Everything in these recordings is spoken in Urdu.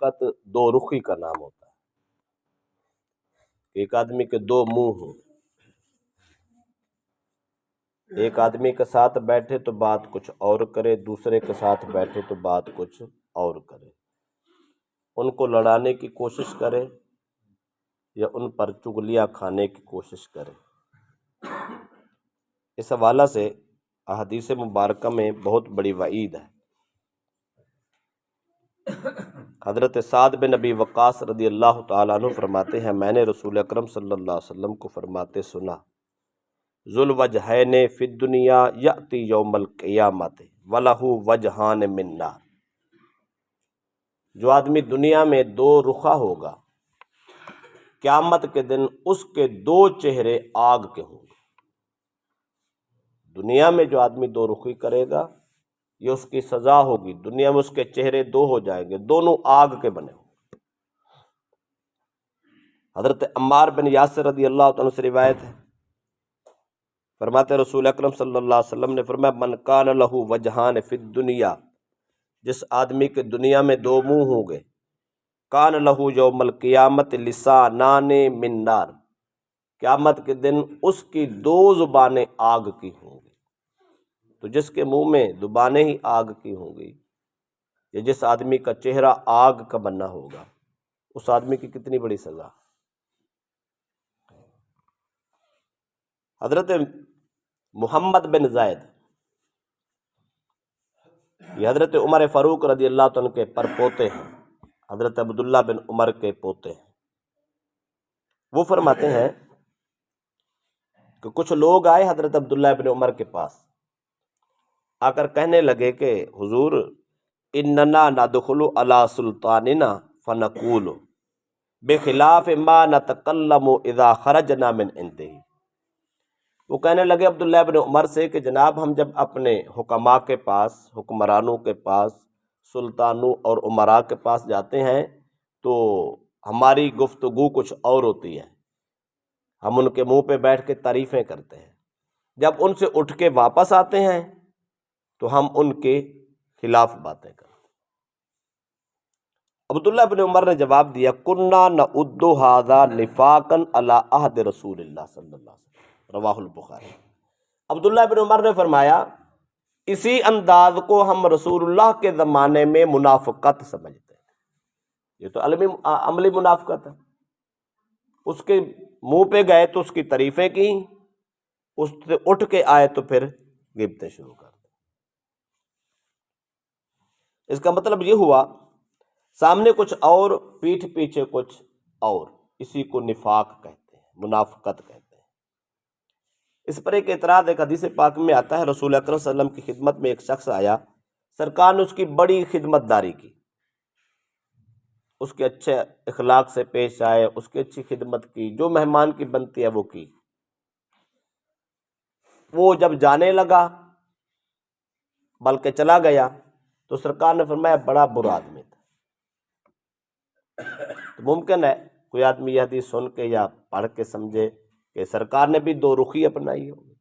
منافقت دو رخی کا نام ہوتا ہے. ایک آدمی کے دو منہ ہوں، ایک آدمی کے ساتھ بیٹھے تو بات کچھ اور کرے، دوسرے کے ساتھ بیٹھے تو بات کچھ اور کرے، ان کو لڑانے کی کوشش کرے یا ان پر چغلیاں کھانے کی کوشش کرے. اس حوالہ سے احادیث مبارکہ میں بہت بڑی وعید ہے. حضرت سعد بن ابی وقاص رضی اللہ تعالیٰ عنہ فرماتے ہیں، میں نے رسول اکرم صلی اللہ علیہ وسلم کو فرماتے سنا، ذو الوجہین فی الدنیا یأتی یوم القیامت ولہ وجہان من نار. جو آدمی دنیا میں دو رخا ہوگا، قیامت کے دن اس کے دو چہرے آگ کے ہوں گے. دنیا میں جو آدمی دو رخی کرے گا یہ اس کی سزا ہوگی. دنیا میں اس کے چہرے دو ہو جائیں گے، دونوں آگ کے بنے ہوں گے. حضرت عمار بن یاسر رضی اللہ عنہ سے روایت ہے، فرماتے رسول اکرم صلی اللہ علیہ وسلم نے فرمایا، من کان لہ وجہان فی الدنیا، جس آدمی کے دنیا میں دو منہ ہوں گے، کان لہ یوم القیامت لسانان من نار، قیامت کے دن اس کی دو زبانیں آگ کی ہوں گی. تو جس کے منہ میں زبانیں ہی آگ کی ہوں گی، یا جس آدمی کا چہرہ آگ کا بنا ہوگا، اس آدمی کی کتنی بڑی سزا. حضرت محمد بن زید، یہ حضرت عمر فاروق رضی اللہ عنہ کے پر پوتے ہیں، حضرت عبداللہ بن عمر کے پوتے ہیں. وہ فرماتے ہیں کہ کچھ لوگ آئے حضرت عبداللہ بن عمر کے پاس، آ کر کہنے لگے کہ حضور اننا ندخل علی سلطاننا فنقول بخلاف ما نتکلم اذا خرجنا من عنده. وہ کہنے لگے عبداللہ بن عمر سے کہ جناب ہم جب اپنے حکماء کے پاس، حکمرانوں کے پاس، سلطانوں اور امراء کے پاس جاتے ہیں تو ہماری گفتگو کچھ اور ہوتی ہے. ہم ان کے منہ پہ بیٹھ کے تعریفیں کرتے ہیں، جب ان سے اٹھ کے واپس آتے ہیں تو ہم ان کے خلاف باتیں کرتے ہیں. عبداللہ بن عمر نے جواب دیا، کنا نعد ھذا نفاقا علی عہد رسول اللہ صلی اللہ علیہ وسلم، رواہ البخاری. عبداللہ بن عمر نے فرمایا اسی انداز کو ہم رسول اللہ کے زمانے میں منافقت سمجھتے ہیں. یہ تو عملی منافقت ہے. اس کے منہ پہ گئے تو اس کی تعریفیں کی، اس سے اٹھ کے آئے تو پھر غیبتیں شروع کر دیں. اس کا مطلب یہ ہوا سامنے کچھ اور، پیٹھ پیچھے کچھ اور. اسی کو نفاق کہتے ہیں، منافقت کہتے ہیں. اس پر ایک اعتراض ایک حدیث پاک میں آتا ہے، رسول اکرم صلی اللہ علیہ وسلم کی خدمت میں ایک شخص آیا، سرکار نے اس کی بڑی خدمت داری کی، اس کے اچھے اخلاق سے پیش آئے، اس کی اچھی خدمت کی، جو مہمان کی بنتی ہے وہ کی. وہ جب جانے لگا بلکہ چلا گیا تو سرکار نے فرمایا بڑا برا آدمی تھا. تو ممکن ہے کوئی آدمی یہ حدیث سن کے یا پڑھ کے سمجھے کہ سرکار نے بھی دو رخی اپنائی ہوگی.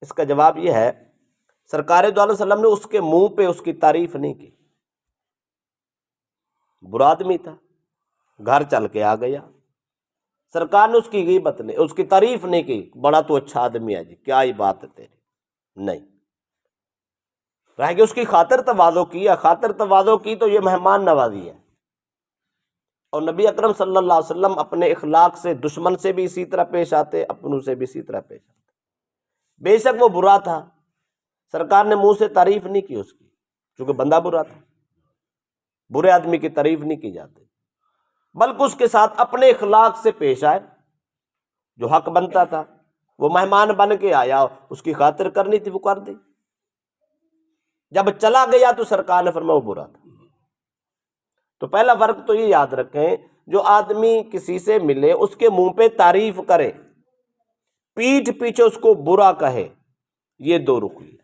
اس کا جواب یہ ہے، سرکار دو علیہ وسلم نے اس کے منہ پہ اس کی تعریف نہیں کی. برا آدمی تھا، گھر چل کے آ گیا، سرکار نے اس کی غیبت نہیں، اس کی تعریف نہیں کی، بڑا تو اچھا آدمی ہے جی، کیا ہی بات ہے تیری. نہیں، رہ کہ اس کی خاطر تواضع کی، خاطر تواضع کی تو یہ مہمان نوازی ہے. اور نبی اکرم صلی اللہ علیہ وسلم اپنے اخلاق سے دشمن سے بھی اسی طرح پیش آتے، اپنوں سے بھی اسی طرح پیش آتے. بے شک وہ برا تھا، سرکار نے منہ سے تعریف نہیں کی اس کی، کیونکہ بندہ برا تھا. برے آدمی کی تعریف نہیں کی جاتی، بلکہ اس کے ساتھ اپنے اخلاق سے پیش آئے. جو حق بنتا تھا، وہ مہمان بن کے آیا، اس کی خاطر کرنی تھی وہ کر دی. جب چلا گیا تو سرکار نے فرمایا وہ برا تھا. تو پہلا فرق تو یہ یاد رکھیں، جو آدمی کسی سے ملے اس کے منہ پہ تعریف کرے، پیٹھ پیچھے اس کو برا کہے، یہ دو رخی ہے.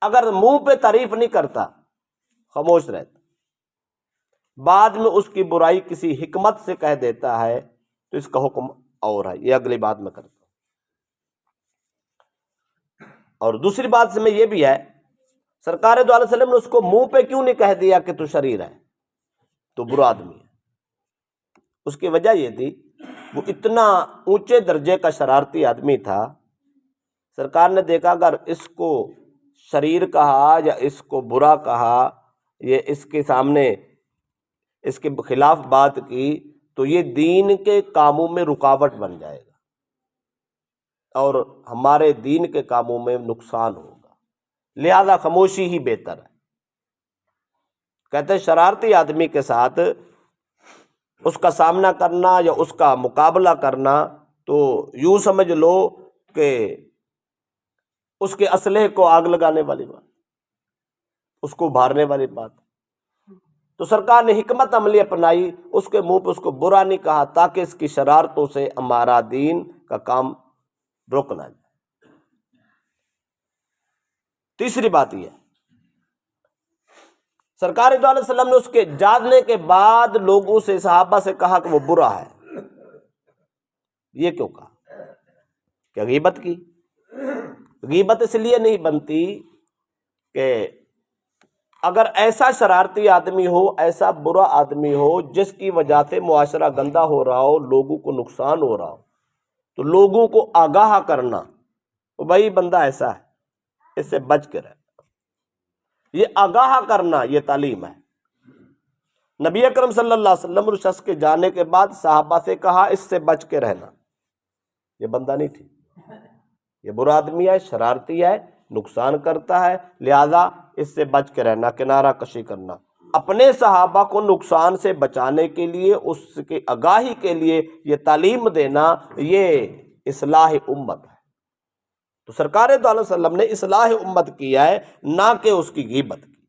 اگر منہ پہ تعریف نہیں کرتا، خاموش رہتا، بعد میں اس کی برائی کسی حکمت سے کہہ دیتا ہے تو اس کا حکم اور ہے. یہ اگلی بات میں کرتا ہوں. اور دوسری بات میں یہ بھی ہے، سرکار دو علیہ وسلم نے اس کو منہ پہ کیوں نہیں کہہ دیا کہ تو شریر ہے، تو برا آدمی ہے؟ اس کی وجہ یہ تھی وہ اتنا اونچے درجے کا شرارتی آدمی تھا، سرکار نے دیکھا اگر اس کو شریر کہا یا اس کو برا کہا، یہ اس کے سامنے اس کے خلاف بات کی تو یہ دین کے کاموں میں رکاوٹ بن جائے گا اور ہمارے دین کے کاموں میں نقصان ہوگا، لہذا خاموشی ہی بہتر ہے۔ کہتے ہیں شرارتی آدمی کے ساتھ اس کا سامنا کرنا یا اس کا مقابلہ کرنا تو یوں سمجھ لو کہ اس کے اسلحے کو آگ لگانے والی بات، اس کو ابھارنے والی بات۔ تو سرکار نے حکمت عملی اپنائی، اس کے منہ پہ اس کو برا نہیں کہا تاکہ اس کی شرارتوں سے ہمارا دین کا کام رک نہ جائے۔ تیسری بات یہ ہے، سرکار دو علیہ وسلم نے اس کے جاننے کے بعد لوگوں سے، صحابہ سے کہا کہ وہ برا ہے۔ یہ کیوں کہا؟ کہ غیبت کی؟ غیبت اس لیے نہیں بنتی کہ اگر ایسا شرارتی آدمی ہو، ایسا برا آدمی ہو جس کی وجہ سے معاشرہ گندہ ہو رہا ہو، لوگوں کو نقصان ہو رہا ہو، تو لوگوں کو آگاہ کرنا وہ بھائی بندہ ایسا ہے، اس سے بچ کے رہنا، یہ آگاہ کرنا یہ تعلیم ہے۔ نبی اکرم صلی اللہ علیہ وسلم اس شخص کے جانے کے بعد صحابہ سے کہا اس سے بچ کے رہنا، یہ بندہ نہیں ٹھیک، یہ برا آدمی ہے، شرارتی ہے، نقصان کرتا ہے، لہذا اس سے بچ کے رہنا، کنارہ کشی کرنا۔ اپنے صحابہ کو نقصان سے بچانے کے لیے، اس کی آگاہی کے لیے یہ تعلیم دینا، یہ اصلاح امت ہے۔ تو سرکار دو علیہ وسلم نے اصلاح امت کیا ہے، نہ کہ اس کی غیبت کی۔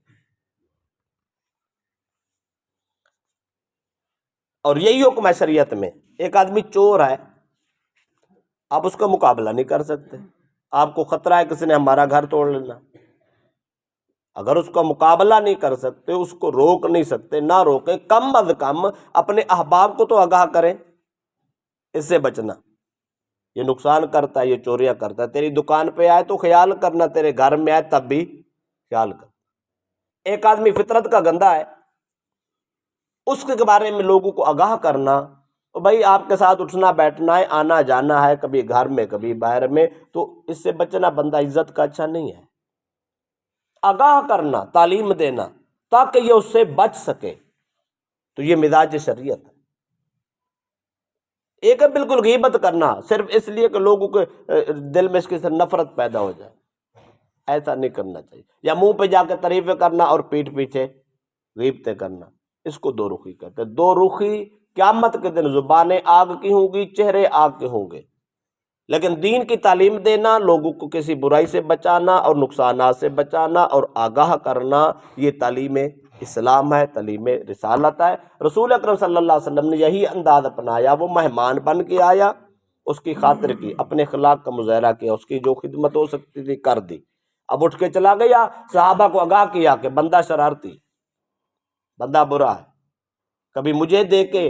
اور یہی حکم ہے شریعت میں، ایک آدمی چور ہے، آپ اس کا مقابلہ نہیں کر سکتے، آپ کو خطرہ ہے کسی نے ہمارا گھر توڑ لینا، اگر اس کا مقابلہ نہیں کر سکتے، اس کو روک نہیں سکتے، نہ روکیں، کم از کم اپنے احباب کو تو آگاہ کریں اس سے بچنا، یہ نقصان کرتا ہے، یہ چوریاں کرتا ہے، تیری دکان پہ آئے تو خیال کرنا، تیرے گھر میں آئے تب بھی خیال کر۔ ایک آدمی فطرت کا گندا ہے، اس کے بارے میں لوگوں کو آگاہ کرنا، تو بھائی آپ کے ساتھ اٹھنا بیٹھنا ہے، آنا جانا ہے، کبھی گھر میں کبھی باہر میں، تو اس سے بچنا بندہ عزت کا اچھا نہیں ہے۔ آگاہ کرنا، تعلیم دینا تاکہ یہ اس سے بچ سکے، تو یہ مزاج شریعت ہے۔ ایک ہے بالکل غیبت کرنا صرف اس لیے کہ لوگوں کے دل میں اس کی نفرت پیدا ہو جائے، ایسا نہیں کرنا چاہیے۔ یا منہ پہ جا کے تعریفیں کرنا اور پیٹھ پیچھے غیبتیں کرنا، اس کو دو رخی کہتے ہیں۔ دو رخی قیامت کے دن زبانیں آگ کی ہوں گی، چہرے آگ کے ہوں گے، لیکن دین کی تعلیم دینا، لوگوں کو کسی برائی سے بچانا اور نقصانات سے بچانا اور آگاہ کرنا، یہ تعلیم اسلام ہے، تعلیم رسالت ہے۔ رسول اکرم صلی اللہ علیہ وسلم نے یہی انداز اپنایا، وہ مہمان بن کے آیا، اس کی خاطر کی، اپنے اخلاق کا مظاہرہ کیا، اس کی جو خدمت ہو سکتی تھی کر دی، اب اٹھ کے چلا گیا، صحابہ کو آگاہ کیا کہ بندہ شرارتی، بندہ برا ہے، کبھی مجھے دیکھ کے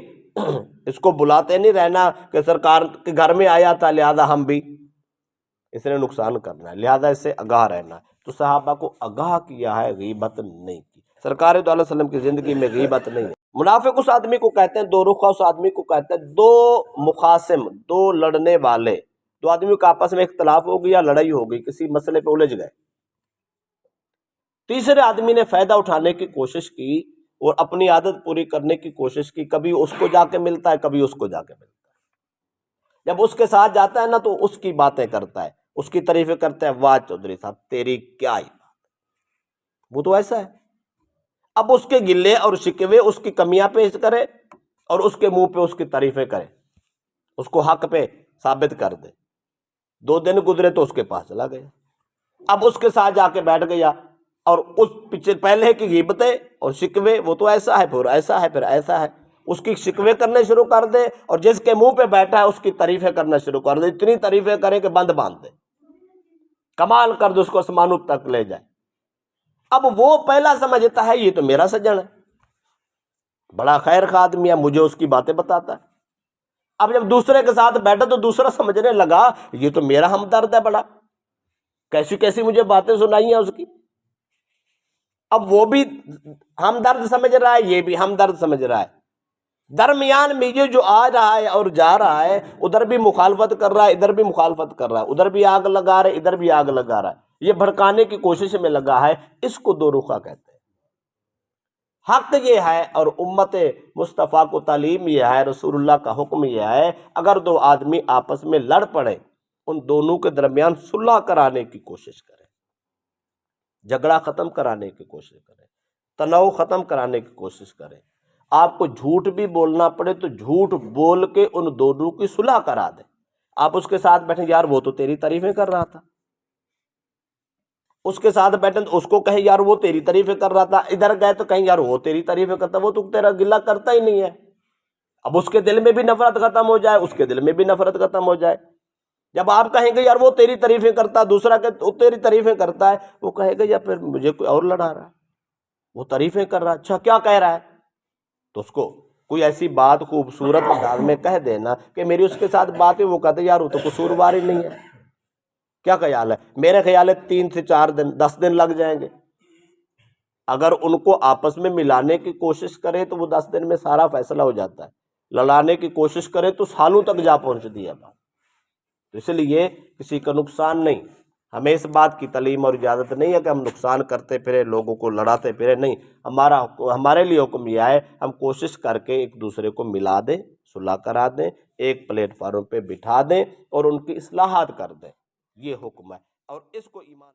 اس کو بلاتے نہیں رہنا کہ سرکار کے گھر میں آیا تھا لہذا ہم بھی، اس نے نقصان کرنا ہے، لہذا اس سے آگاہ رہنا ہے۔ تو صحابہ کو آگاہ کیا ہے، غیبت نہیں کی۔ سرکار دو علیہ وسلم کی زندگی میں غیبت نہیں ہے۔ منافق اس آدمی کو کہتے ہیں، دو رخا اس آدمی کو کہتے ہیں، دو مخاصم، دو لڑنے والے، دو آدمیوں کا آپس میں اختلاف ہو گیا، لڑائی ہو گئی، کسی مسئلے پہ الجھ گئے، تیسرے آدمی نے فائدہ اٹھانے کی کوشش کی اور اپنی عادت پوری کرنے کی کوشش کی، کبھی اس کو جا کے ملتا ہے، کبھی اس کو جا کے ملتا ہے، جب اس کے ساتھ جاتا ہے نا تو اس کی باتیں کرتا ہے، اس کی تعریفیں کرتا ہے، واہ چودھری صاحب تیری کیا ہی بات، وہ تو ایسا ہے۔ اب اس کے گلے اور شکوے، اس کی کمیاں پیش کرے اور اس کے منہ پہ اس کی تعریفیں کرے، اس کو حق پہ ثابت کر دے۔ 2 دن گزرے تو اس کے پاس چلا گیا، اب اس کے ساتھ جا کے بیٹھ گیا اور اس پیچھے پہلے کی غیبتیں اور شکوے، وہ تو ایسا ہے، پھر ایسا ہے، پھر ایسا ہے، اس کی شکوے کرنے شروع کر دے، اور جس کے منہ پہ بیٹھا ہے اس کی تعریفیں کرنا شروع کر دے، اتنی تعریفیں کرے کہ بند باندھ دے، کمال کر دے، اس کو آسمانوں تک لے جائے۔ اب وہ پہلا سمجھتا ہے یہ تو میرا سجن ہے، بڑا خیر خواہ آدمی ہے، مجھے اس کی باتیں بتاتا ہے۔ اب جب دوسرے کے ساتھ بیٹھا تو دوسرا سمجھنے لگا یہ تو میرا ہمدرد ہے، بڑا کیسی کیسی مجھے باتیں سنائی ہیں اس کی۔ اب وہ بھی ہمدرد سمجھ رہا ہے، یہ بھی ہمدرد سمجھ رہا ہے، درمیان میں یہ جو آ رہا ہے اور جا رہا ہے، ادھر بھی مخالفت کر رہا ہے، ادھر بھی مخالفت کر رہا ہے، ادھر بھی آگ لگا رہا ہے، ادھر بھی آگ لگا رہا ہے، یہ بھڑکانے کی کوشش میں لگا ہے، اس کو دو رخا کہتے ہیں۔ حق یہ ہے اور امت مصطفیٰ کو تعلیم یہ ہے، رسول اللہ کا حکم یہ ہے، اگر دو آدمی آپس میں لڑ پڑے، ان دونوں کے درمیان صلح کرانے کی کوشش کریں، جھگڑا ختم کرانے کی کوشش کریں، تناؤ ختم کرانے کی کوشش کریں۔ آپ کو جھوٹ بھی بولنا پڑے تو جھوٹ بول کے ان دونوں کی صلح کرا دیں۔ آپ اس کے ساتھ بیٹھیں، یار وہ تو تیری تعریفیں کر رہا تھا، اس کے ساتھ بیٹھیں تو اس کو کہیں یار وہ تیری تعریفیں کر رہا تھا، ادھر گئے تو کہیں یار وہ تیری تعریفیں کرتا، وہ تو تیرا گلہ کرتا ہی نہیں ہے۔ اب اس کے دل میں بھی نفرت ختم ہو جائے، اس کے دل میں بھی نفرت ختم ہو جائے۔ جب آپ کہیں گے یار وہ تیری تعریفیں کرتا، دوسرا کہ وہ تیری تعریفیں کرتا ہے، وہ کہے گا یا پھر مجھے کوئی اور لڑا رہا ہے، وہ تعریفیں کر رہا ہے، اچھا کیا کہہ رہا ہے؟ تو اس کو کوئی ایسی بات خوبصورت انداز میں کہہ دینا کہ میری اس کے ساتھ بات ہے، وہ کہتے یار وہ تو قصوروار ہی نہیں ہے۔ کیا خیال ہے؟ میرے خیال ہے 3 سے 4 دن 10 دن لگ جائیں گے۔ اگر ان کو آپس میں ملانے کی کوشش کرے تو وہ 10 دن میں سارا فیصلہ ہو جاتا ہے، لڑانے کی کوشش کرے تو سالوں تک جا پہنچتی ہے بات۔ تو اس لیے کسی کا نقصان نہیں، ہمیں اس بات کی تعلیم اور اجازت نہیں ہے کہ ہم نقصان کرتے پھرے، لوگوں کو لڑاتے پھرے، نہیں۔ ہمارے لیے حکم یہ ہے ہم کوشش کر کے ایک دوسرے کو ملا دیں، صلح کرا دیں، ایک پلیٹ فارم پہ بٹھا دیں اور ان کی اصلاحات کر دیں، یہ حکم ہے۔ اور اس کو ایمان